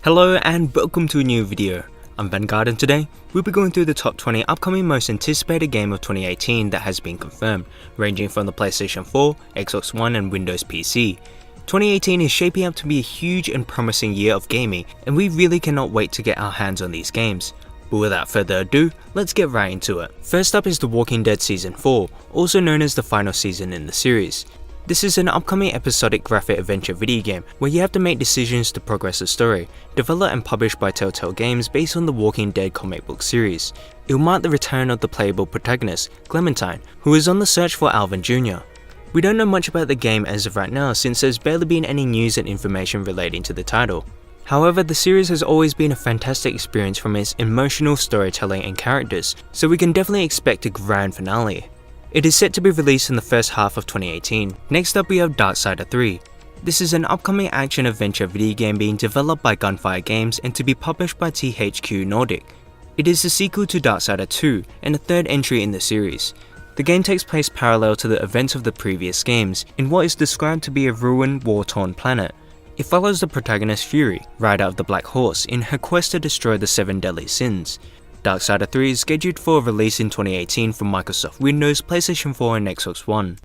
Hello and welcome to a new video. I'm Vanguard and today we'll be going through the top 20 upcoming most anticipated game of 2018 that has been confirmed, ranging from the PlayStation 4, Xbox One and Windows PC. 2018 is shaping up to be a huge and promising year of gaming and we really cannot wait to get our hands on these games. But without further ado, let's get right into it. First up is The Walking Dead Season 4, also known as the final season in the series. This is an upcoming episodic graphic adventure video game where you have to make decisions to progress the story, developed and published by Telltale Games based on the Walking Dead comic book series. It will mark the return of the playable protagonist, Clementine, who is on the search for Alvin Jr. We don't know much about the game as of right now since there's barely been any news and information relating to the title. However, the series has always been a fantastic experience from its emotional storytelling and characters, so we can definitely expect a grand finale. It is set to be released in the first half of 2018. Next up we have Darksiders III. This is an upcoming action-adventure video game being developed by Gunfire Games and to be published by THQ Nordic. It is the sequel to Darksiders 2 and a third entry in the series. The game takes place parallel to the events of the previous games in what is described to be a ruined, war-torn planet. It follows the protagonist Fury, rider of the Black Horse, in her quest to destroy the 7 deadly sins. Darksiders 3 is scheduled for a release in 2018 for Microsoft Windows, PlayStation 4 and Xbox One.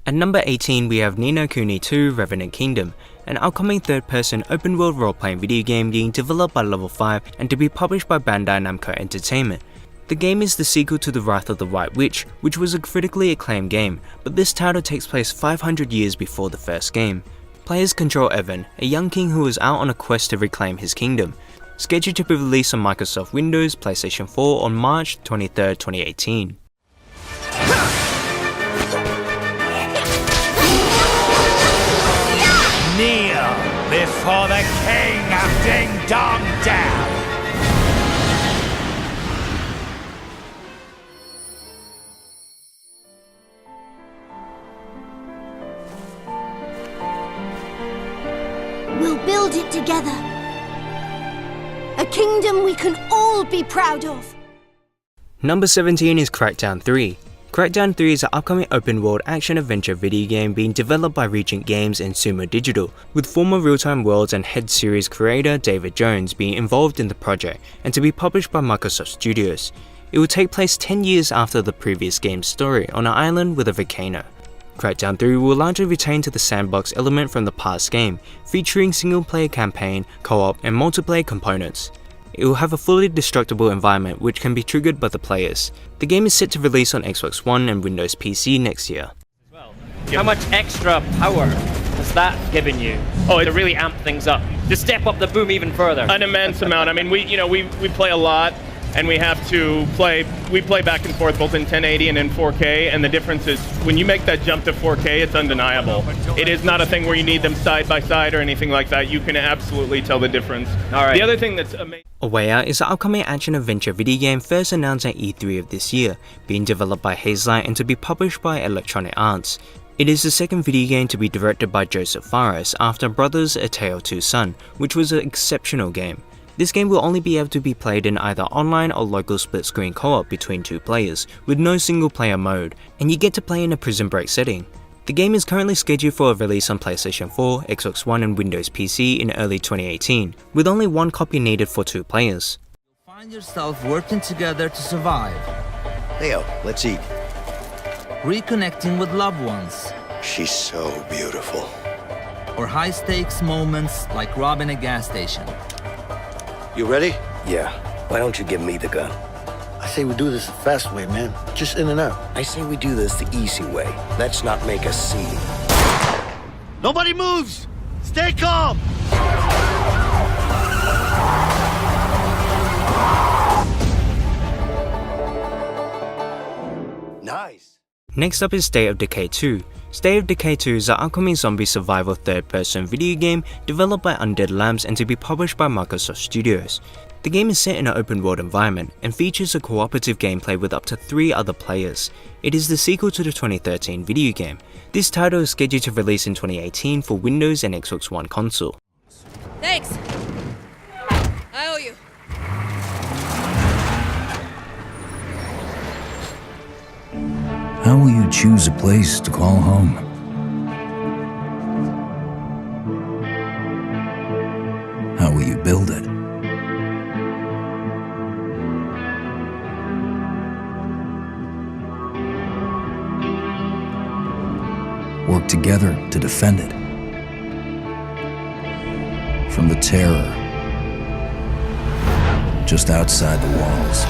At number 18 we have Ni no Kuni 2 Revenant Kingdom, an upcoming third-person open-world role-playing video game being developed by Level 5 and to be published by Bandai Namco Entertainment. The game is the sequel to The Wrath of the White Witch, which was a critically acclaimed game, but this title takes place 500 years before the first game. Players control Evan, a young king who is out on a quest to reclaim his kingdom. Scheduled to be released on Microsoft Windows, PlayStation 4 on March 23, 2018. Kneel before the king of Ding Dong Down! We'll build it together. A kingdom we can all be proud of. Number 17 is Crackdown 3. Crackdown 3 is an upcoming open-world action-adventure video game being developed by Regent Games and Sumo Digital, with former Real-Time Worlds and Head series creator David Jones being involved in the project and to be published by Microsoft Studios. It will take place 10 years after the previous game's story on an island with a volcano. Crackdown 3 will largely retain to the sandbox element from the past game, featuring single-player campaign, co-op and multiplayer components. It will have a fully destructible environment which can be triggered by the players. The game is set to release on Xbox One and Windows PC next year. How much extra power has that given you to really amp things up, to step up the boom even further? An immense amount. I mean, we play a lot, and we have to play. We play back and forth both in 1080 and in 4K. And the difference is when you make that jump to 4K, it's undeniable. It is not a thing where you need them side by side or anything like that. You can absolutely tell the difference. All right. The other thing that's amazing. A Way Out is an upcoming action-adventure video game first announced at E3 of this year, being developed by Hazelight and to be published by Electronic Arts. It is the second video game to be directed by Joseph Fares after Brothers: A Tale of Two Sons, which was an exceptional game. This game will only be able to be played in either online or local split-screen co-op between 2 players, with no single-player mode, and you get to play in a prison break setting. The game is currently scheduled for a release on PlayStation 4, Xbox One and Windows PC in early 2018, with only 1 copy needed for 2 players. Find yourself working together to survive. Leo, let's eat. Reconnecting with loved ones. She's so beautiful. Or high-stakes moments like robbing a gas station. You ready? Yeah. Why don't you give me the gun? I say we do this the fast way, man. Just in and out. I say we do this the easy way. Let's not make a scene. Nobody moves! Stay calm! Nice. Next up is State of Decay 2. State of Decay 2 is an upcoming zombie survival third-person video game developed by Undead Labs and to be published by Microsoft Studios. The game is set in an open-world environment and features a cooperative gameplay with up to 3 other players. It is the sequel to the 2013 video game. This title is scheduled to release in 2018 for Windows and Xbox One console. Thanks. I owe you. How will you choose a place to call home? How will you build it? Work together to defend it from the terror just outside the walls.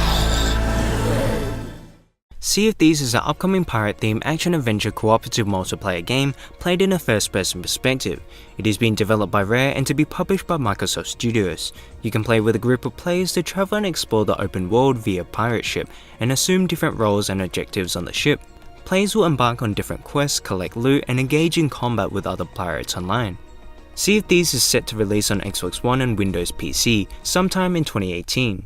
Sea of Thieves is an upcoming pirate-themed action-adventure cooperative multiplayer game played in a first-person perspective. It is being developed by Rare and to be published by Microsoft Studios. You can play with a group of players to travel and explore the open world via pirate ship and assume different roles and objectives on the ship. Players will embark on different quests, collect loot, and engage in combat with other pirates online. Sea of Thieves is set to release on Xbox One and Windows PC sometime in 2018.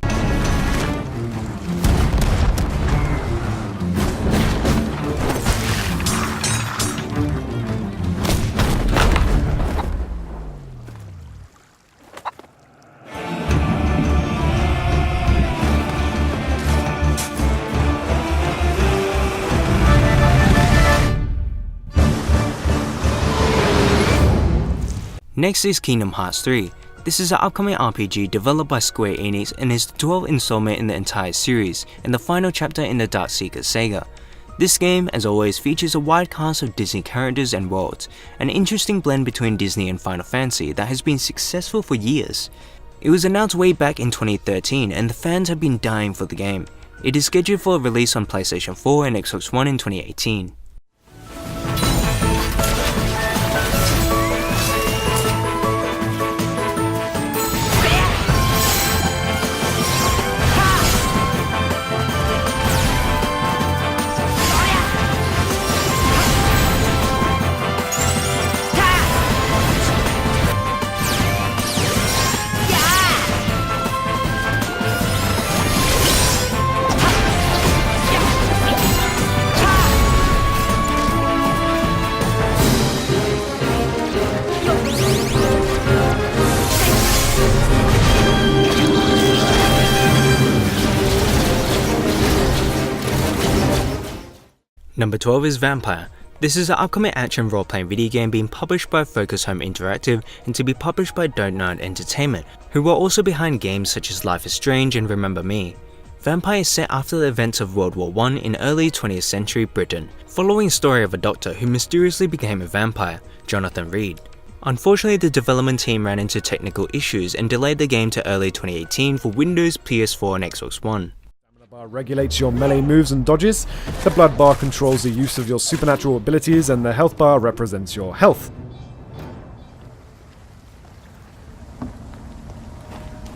Next is Kingdom Hearts 3. This is an upcoming RPG developed by Square Enix and is the 12th installment in the entire series and the final chapter in the Darksiders saga. This game, as always, features a wide cast of Disney characters and worlds, an interesting blend between Disney and Final Fantasy that has been successful for years. It was announced way back in 2013 and the fans have been dying for the game. It is scheduled for a release on PlayStation 4 and Xbox One in 2018. Number 12 is Vampyr. This is an upcoming action role-playing video game being published by Focus Home Interactive and to be published by Don't Nerd Entertainment, who were also behind games such as Life is Strange and Remember Me. Vampyr is set after the events of World War I in early 20th century Britain, following a story of a doctor who mysteriously became a vampire, Jonathan Reed. Unfortunately, the development team ran into technical issues and delayed the game to early 2018 for Windows, PS4 and Xbox One. Bar regulates your melee moves and dodges, the blood bar controls the use of your supernatural abilities, and the health bar represents your health.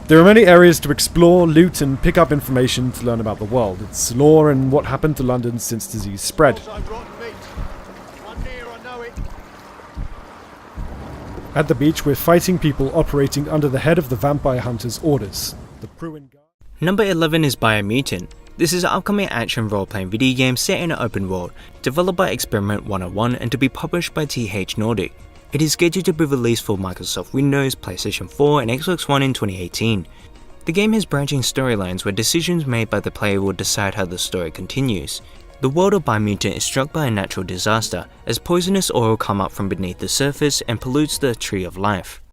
There are many areas to explore, loot, and pick up information to learn about the world, its lore, and what happened to London since disease spread. At the beach, we're fighting people operating under the head of the vampire hunter's orders. The Pruin Guard. Number 11 is Biomutant. This is an upcoming action role-playing video game set in an open world, developed by Experiment 101 and to be published by TH Nordic. It is scheduled to be released for Microsoft Windows, PlayStation 4 and Xbox One in 2018. The game has branching storylines where decisions made by the player will decide how the story continues. The world of Biomutant is struck by a natural disaster, as poisonous oil comes up from beneath the surface and pollutes the Tree of Life.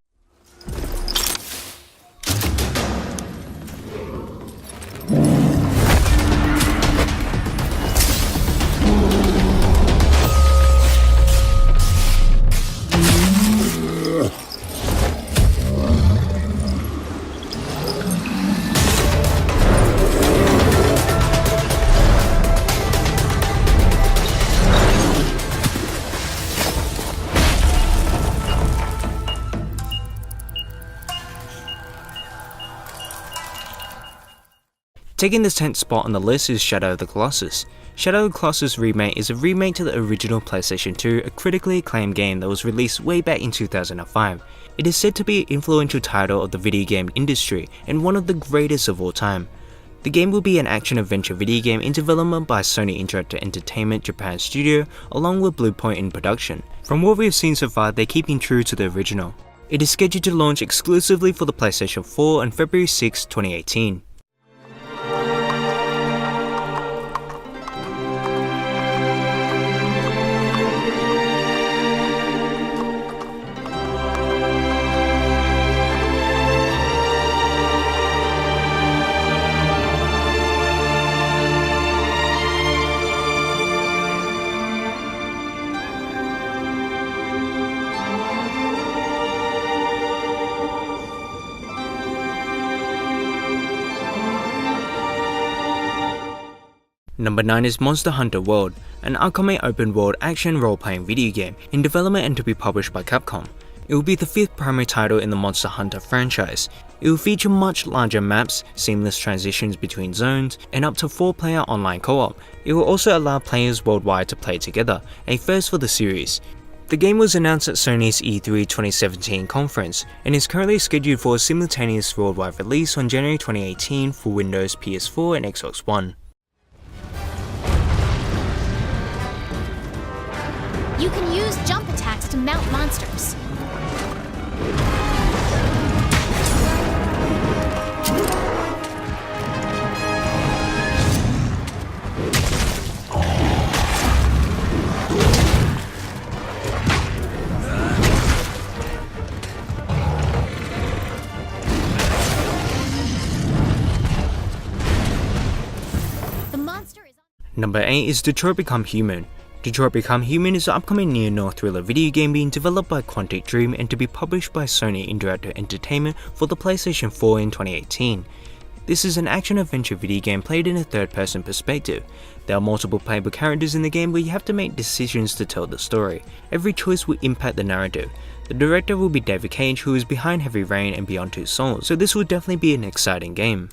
Taking the 10th spot on the list is Shadow of the Colossus. Shadow of the Colossus remake is a remake to the original PlayStation 2, a critically acclaimed game that was released way back in 2005. It is said to be an influential title of the video game industry and one of the greatest of all time. The game will be an action-adventure video game in development by Sony Interactive Entertainment Japan Studio along with Bluepoint in production. From what we have seen so far, they're keeping true to the original. It is scheduled to launch exclusively for the PlayStation 4 on February 6, 2018. Number 9 is Monster Hunter World, an upcoming open-world action role-playing video game in development and to be published by Capcom. It will be the 5th primary title in the Monster Hunter franchise. It will feature much larger maps, seamless transitions between zones, and up to 4-player online co-op. It will also allow players worldwide to play together, a first for the series. The game was announced at Sony's E3 2017 conference, and is currently scheduled for a simultaneous worldwide release on January 2018 for Windows, PS4 and Xbox One. You can use jump attacks to mount monsters. The monster is Number 8 is Detroit Become Human. Detroit Become Human is an upcoming neo-noir thriller video game being developed by Quantic Dream and to be published by Sony Interactive Entertainment for the PlayStation 4 in 2018. This is an action-adventure video game played in a third-person perspective. There are multiple playable characters in the game where you have to make decisions to tell the story. Every choice will impact the narrative. The director will be David Cage, who is behind Heavy Rain and Beyond Two Souls, so this will definitely be an exciting game.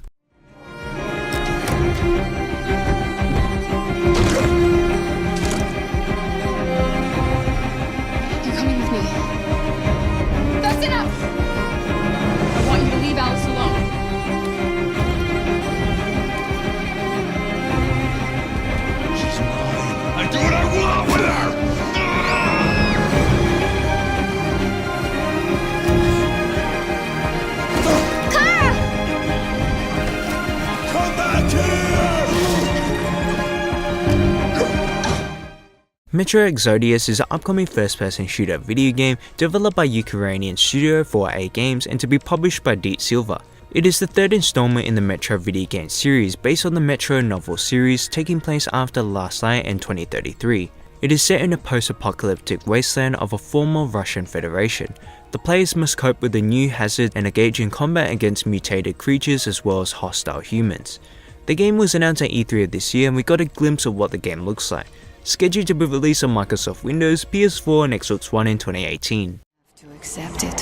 Metro Exodus is an upcoming first-person shooter video game developed by Ukrainian studio 4A Games and to be published by Deep Silver. It is the third installment in the Metro video game series based on the Metro novel series taking place after Last Light in 2033. It is set in a post-apocalyptic wasteland of a former Russian Federation. The players must cope with the new hazard and engage in combat against mutated creatures as well as hostile humans. The game was announced at E3 of this year and we got a glimpse of what the game looks like. Scheduled to be released on Microsoft Windows, PS4 and Xbox One in 2018. To accept it.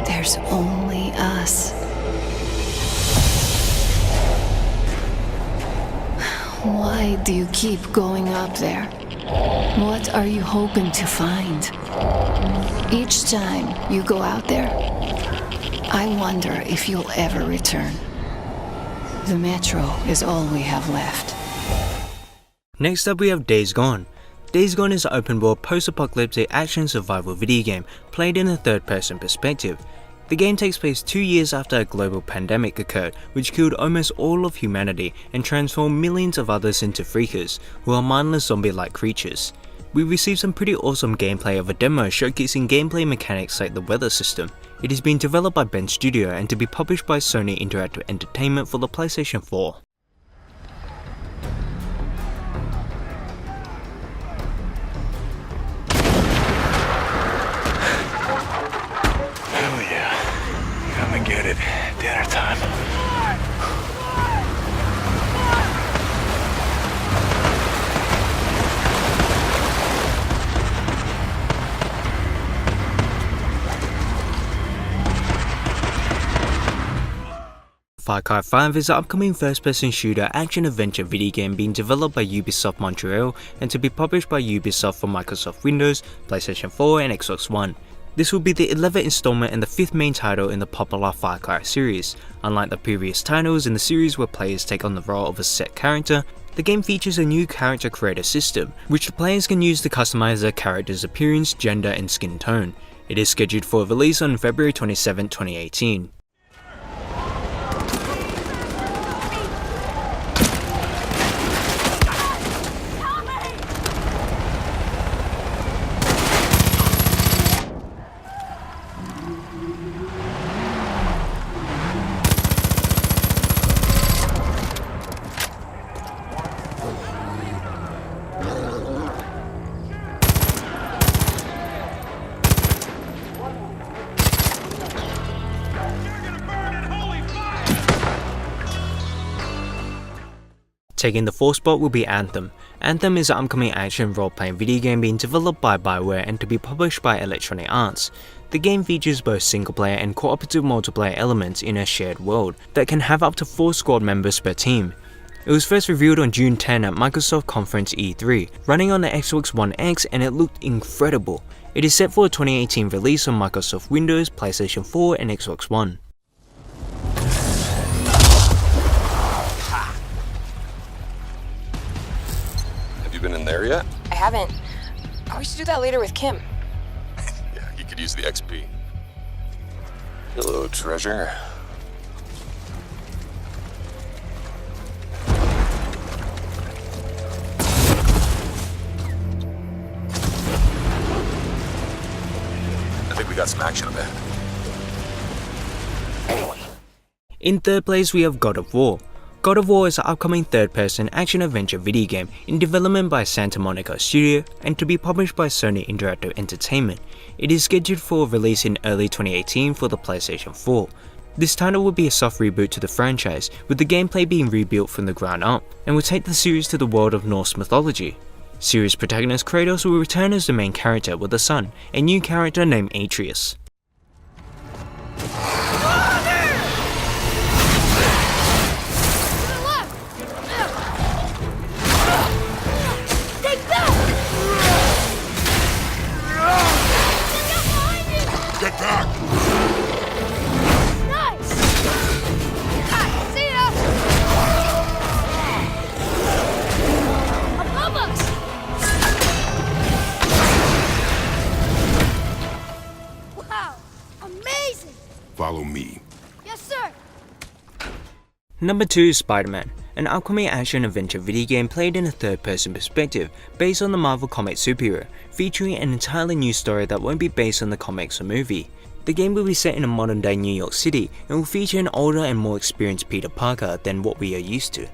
There's only us. Why do you keep going up there? What are you hoping to find? Each time you go out there, I wonder if you'll ever return. The Metro is all we have left. Next up we have Days Gone. Days Gone is an open-world post-apocalyptic action survival video game played in a third-person perspective. The game takes place 2 years after a global pandemic occurred which killed almost all of humanity and transformed millions of others into freakers, who are mindless zombie-like creatures. We received some pretty awesome gameplay of a demo showcasing gameplay mechanics like the weather system. It is being developed by Ben Studio and to be published by Sony Interactive Entertainment for the PlayStation 4. Get it. Dinner time. Far Cry 5 is an upcoming first-person shooter action-adventure video game being developed by Ubisoft Montreal and to be published by Ubisoft for Microsoft Windows, PlayStation 4 and Xbox One. This will be the 11th installment and the 5th main title in the popular Far Cry series. Unlike the previous titles in the series where players take on the role of a set character, the game features a new character creator system, which the players can use to customize their character's appearance, gender and skin tone. It is scheduled for release on February 27, 2018. Taking the 4th spot will be Anthem. Anthem is an upcoming action role-playing video game being developed by Bioware and to be published by Electronic Arts. The game features both single-player and cooperative multiplayer elements in a shared world that can have up to 4 squad members per team. It was first revealed on June 10 at Microsoft Conference E3, running on the Xbox One X, and it looked incredible. It is set for a 2018 release on Microsoft Windows, PlayStation 4 and Xbox One. Been in there yet? I haven't. We should do that later with Kim. Yeah, you could use the XP. Hello, treasure. I think we got some action up ahead. In 3rd place we have God of War. God of War is an upcoming third-person action-adventure video game in development by Santa Monica Studio and to be published by Sony Interactive Entertainment. It is scheduled for release in early 2018 for the PlayStation 4. This title will be a soft reboot to the franchise, with the gameplay being rebuilt from the ground up, and will take the series to the world of Norse mythology. Series protagonist Kratos will return as the main character with a son, a new character named Atreus. Get back! Nice! See ya! Above us! Wow! Amazing! Follow me. Yes, sir! Number 2 is Spider-Man, an upcoming action-adventure video game played in a third-person perspective based on the Marvel Comics superhero, featuring an entirely new story that won't be based on the comics or movie. The game will be set in a modern-day New York City and will feature an older and more experienced Peter Parker than what we are used to.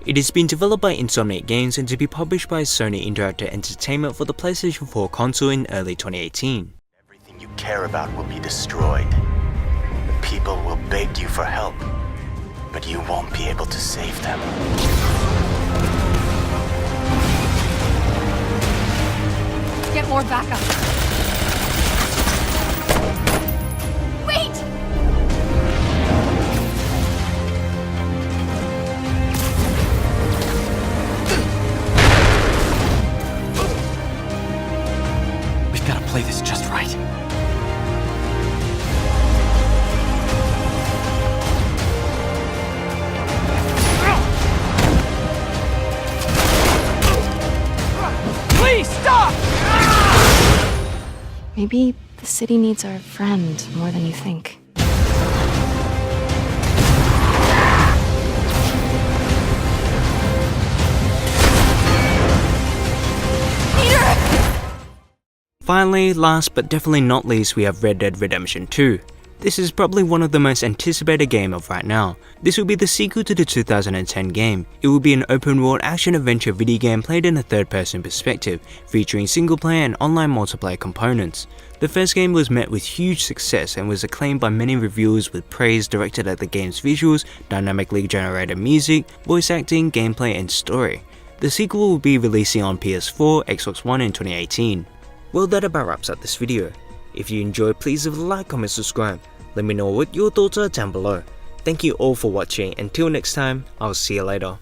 It has been developed by Insomniac Games and to be published by Sony Interactive Entertainment for the PlayStation 4 console in early 2018. Everything you care about will be destroyed. The people will beg you for help, but you won't be able to save them. Get more backup. Wait! We've got to play this just right. Please stop! Maybe the city needs our friend more than you think. Finally, last but definitely not least, we have Red Dead Redemption 2. This is probably one of the most anticipated game of right now. This will be the sequel to the 2010 game. It will be an open world action adventure video game played in a third person perspective, featuring single player and online multiplayer components. The first game was met with huge success and was acclaimed by many reviewers with praise directed at the game's visuals, dynamically generated music, voice acting, gameplay and story. The sequel will be releasing on PS4, Xbox One in 2018. Well, that about wraps up this video. If you enjoyed, please leave a like, comment, subscribe. Let me know what your thoughts are down below. Thank you all for watching. Until next time, I'll see you later.